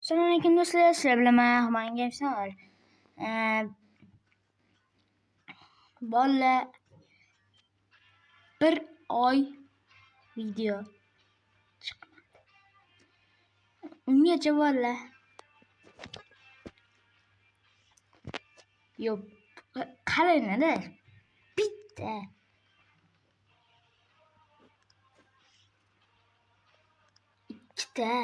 Assalomu alaykum do'stlar, sizlar bilan men Gamsol. Bolalar bir oy video chiqmadi. Ungacha bolalar yo'q, qaranglar, bitta ikkita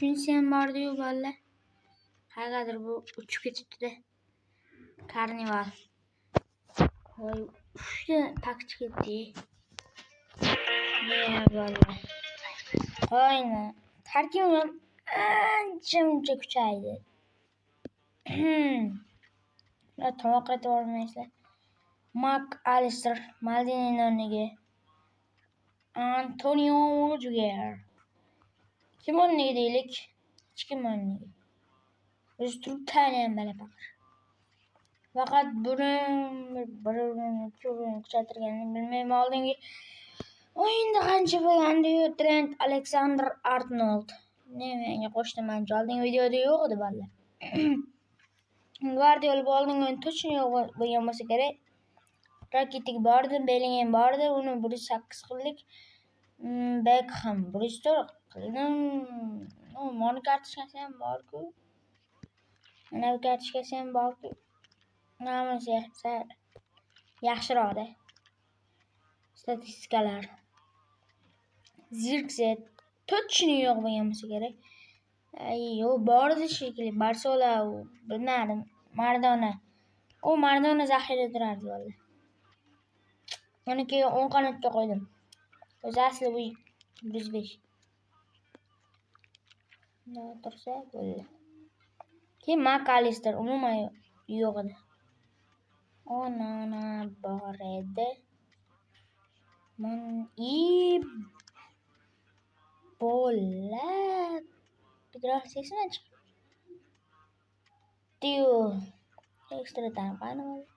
kunsi ham bordi-yu bolalar. Qayergadir bu uchib ketibdi-da. Karnival. Voy, uchta pakcha ketdi. Ne bolalar. Aynen. Tarkibim ancha kuchaydi. Tomoq qaytib olmaysizlar. McAllister, Maldinining o'rniga Antonio Rudiger. Kim o'rniga deylik? Hech kim o'rniga. O'zi turib taniyam balapaqir. Faqat bir kuchaytirganini bilmayman. Oldingi o'yinda qancha bo'lgandi-yu, Trent Alexander-Arnold. Menga qo'shdim, oldingi videoda yo'q edi bolalar. Guardiola oldingi o'yin точно yo'q bo'lgan bo'lsa kerak. Rakitic bordi, Bellingham bordi, uni 108 qildik. Beckham 104 qildim. Moni kartochkasi ham bor-ku. Mana bu kartochkasi ham bor-ku. Namasi yaxshiroq-da. Statistikalar. Zirkse точно yo'q bo'lgan bo'lsa kerak. Yo'q, bordi shekilli. Barsola, bilmadim. Maradona. Maradona zaxirada turardi vallahi. Uni keyin 10 qanotga qo'ydim. O'zi asli bu 105. Tursa bo'ldi. Keyin McAllister umuman yo'q edi. Onana bor edi. Bola. Biroq sesini chiq. Dio. Ekstra time qani bo'ldi?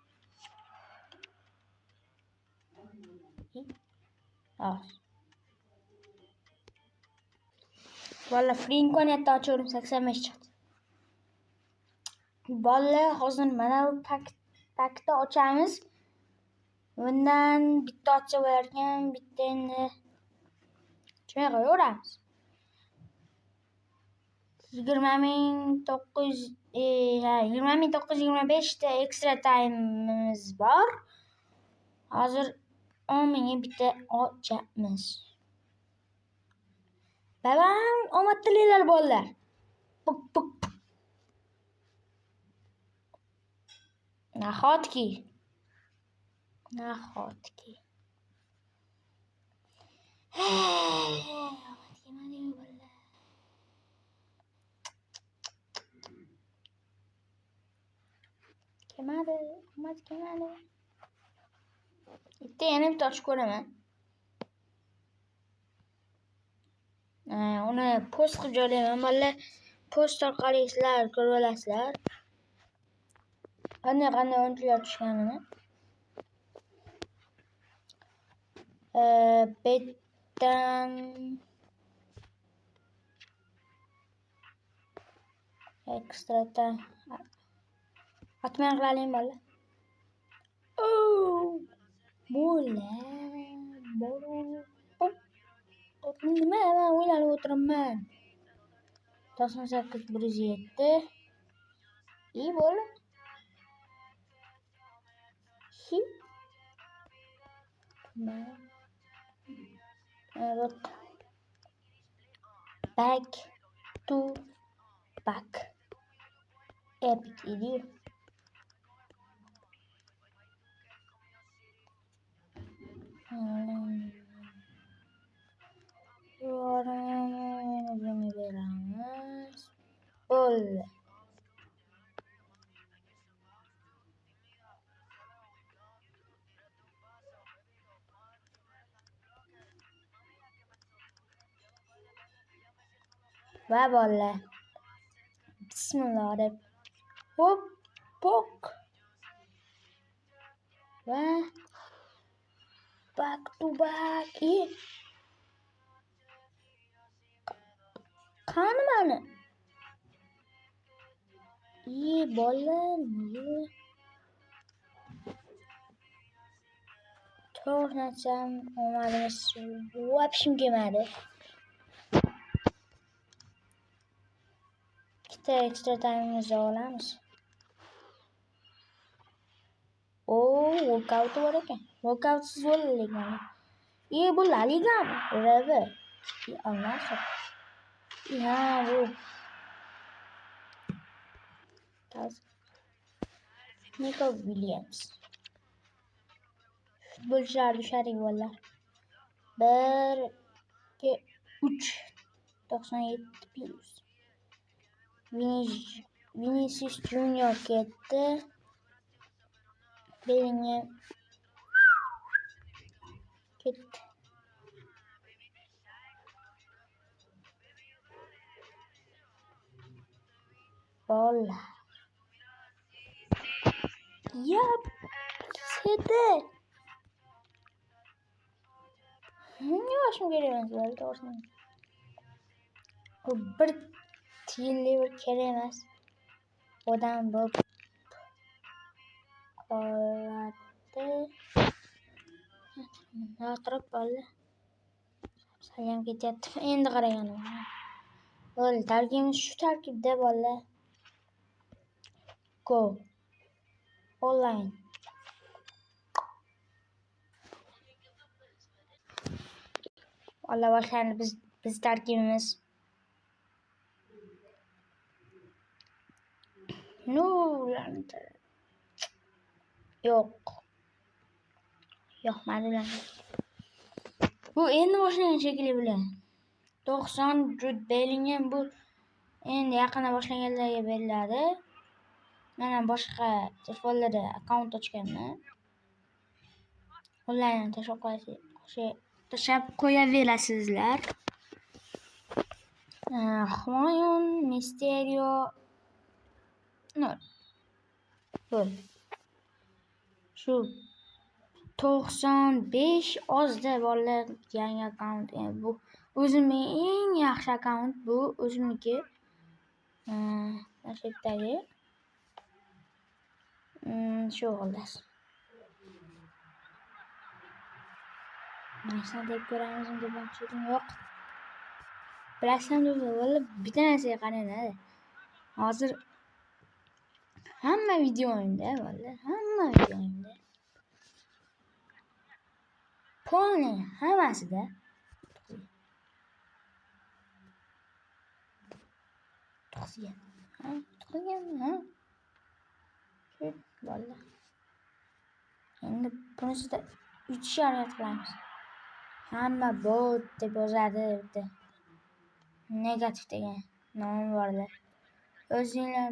Valla free imkoniyatni ochaverim, 85 chiqdi. Bolalar, hozir mana bu pakni ochamiz. Bundan bitta ochsa bo'lar ekan, bitta endi shunday qo'yaveramiz. 20.925 ta ekstra time'imiz bor. Hozir 10 mingga bitta ochamiz. Babam, omad tilaylar bolalar. Puk. Nahotki. Kelmadi. Bitta yana bitta ochib ko'raman. Uni post qilib joylayman. Bolalar, post orqali sizlar ko'rib olasizlar. Qanday o'yinchilar tushganini. Betdan ekstra time atmay qilaylik bolalar. Nima men o'ylanib o'tiraman. 98 107. Bola. Back to back. Epic idiot. Bola. Va bolalar. Bismillah deb. Hop, pok. Va back to back. Qani mani? Bolalar. To'g'risam omadimiz vapshim kelmadi. Ikkita ekstra taymimizni olamiz. Workout bor ekan. Workoutsiz bo'ldik mana. Bu La Ligami? RB. Almasov. Bu. Nico Williams. Futbolchilar düşərik vallahi. 1, 2, 3. 97 plus. Vinicius Junior ketdi. Bellingham ketdi. Bola. Sede. Ne başım geliyor böyle doğrusu. O bir tiyilli bir keremez. Odan bu qoladi. Naqirib bo'ldi. Sayam ketyapti. Endi qaraganim. Bo'ldi, tarkibimiz shu tarkibda bo'ldi. Go. Online. Valla boshlandi biz tarkibimiz. Yo'qmadi lan. Bu endi boshlangan shekilli bilan. 90 Jude Bellingham bu endi yaqinda boshlanganlarga beriladi. Mana boshqa telefonlarda akkaunt ochganman. Onlayn tashlab qo'yaverasizlar. Humayun Mysterio Shu 95 ozda bolalar yangi akkaunt. Bu o'zimning eng yaxshi akkaunt bu o'zimniki. Nashdagi shu xullas. Narsa deb ko'ramizmi deb aytdim, yo'q. Bilasizmi, bitta narsaga qarang-da. Hozir hamma videoimda, hamma videoimda polning hammasida tuqilganmi? Valla. Endi bunisida 3 harakat qilamiz. Hamma bot deb yozadi bitta. Negativ degan nomi borlar. O'zinglar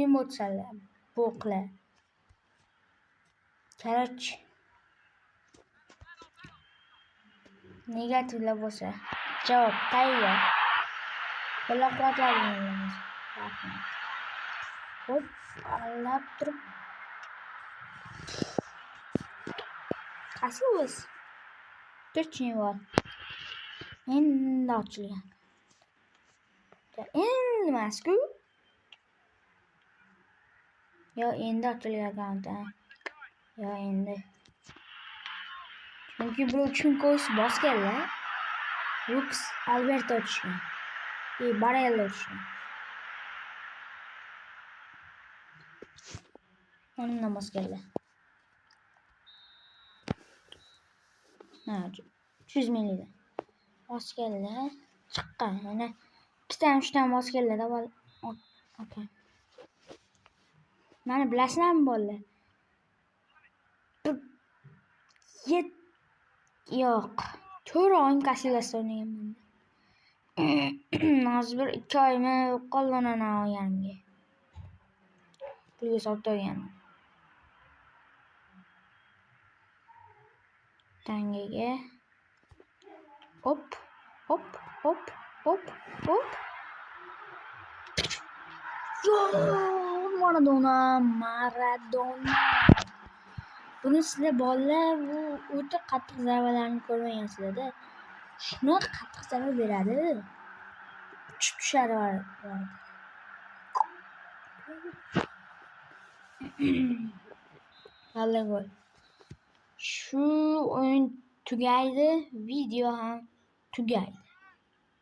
emotsalar, bo'qlar. Короче, negativlar bo'lsa, javob tayyor. Qo'llab-quvvatladingiz. Rahmat. Hop, alab turib. Qasiz. Turchiy bor. Endi ochilgan. Endi emas-ku. Yo, endi ochilgan akkaunt. Yo, endi. Chunki bu uchun ko'z bosganlar. Lux Alberto tushgan. Barella tushgan. Onunla bosganlar. 300 milliga. Bosganlar chiqqan. Mana ikkita 3 bosganlar avval. Okay. Mana bilasizlarmi bolalar? Yo'q. 4 oyim Casillasda o'ynaganman. Hozir bir 2 oymi qo'llanana olganimga. Pulga sotib olganman. Tangaga. Hop. Maradona. Buni sizlar bolalar bu o'ta qattiq zarbalarni ko'rmagansizlar-da. Shuni qattiq zarba beradi. tushadi var. Vallahi gol. Shu o'yin tugaydi, video ham tugaydi.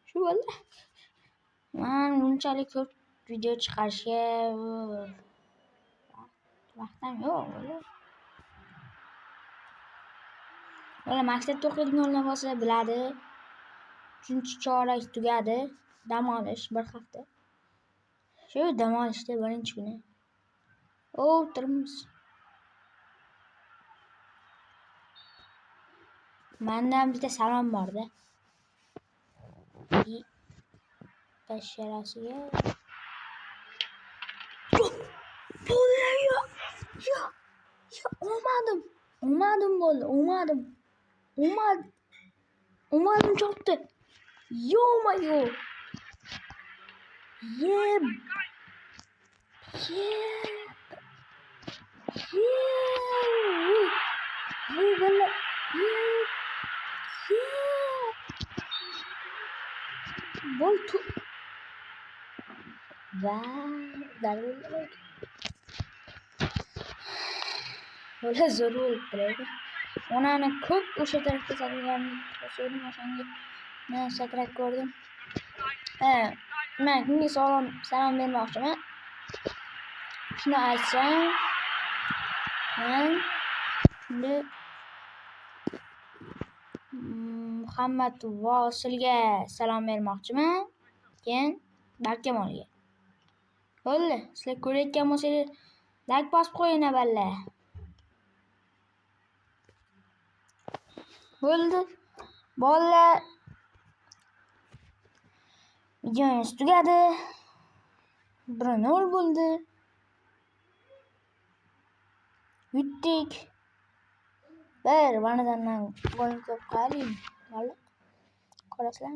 Shu bo'ldi. Men bunchalik ko'p video chiqarishga vaqtim yo'q. Mana maktabda o'qiydiganlar bo'lsa biladi. 3-chorak tugadi. Dam olish bir hafta. Shu dam olishda birinchi kuni o'tiramiz. Mendan bitta salom borda. Basharasiga. Yo, olmadim bo'ldi. Olmadim chopdi. Yo-mayo. Yeb. Balla. Bol tu. Va, darvoza. O'la zo'r bo'lib. Onani ko'p o'sha tarafga sakragan qo'shiqni o'shanga men sakrab ko'rdim. Men kimga salom bermoqchiman. Shuni aytsam, men endi Muhammad Vosilga salom bermoqchiman. Keyin Barkamolga. Bo'ldi. Sizlar ko'rayotgan bo'lsangiz like bosib qo'ying avvalla. Bo'ldi. Bolalar videomiz tugadi. 1-0 bo'ldi. Yutdik. Bir vanadan golni ko'p qaraylik. Bo'ldi. Qarasizlar.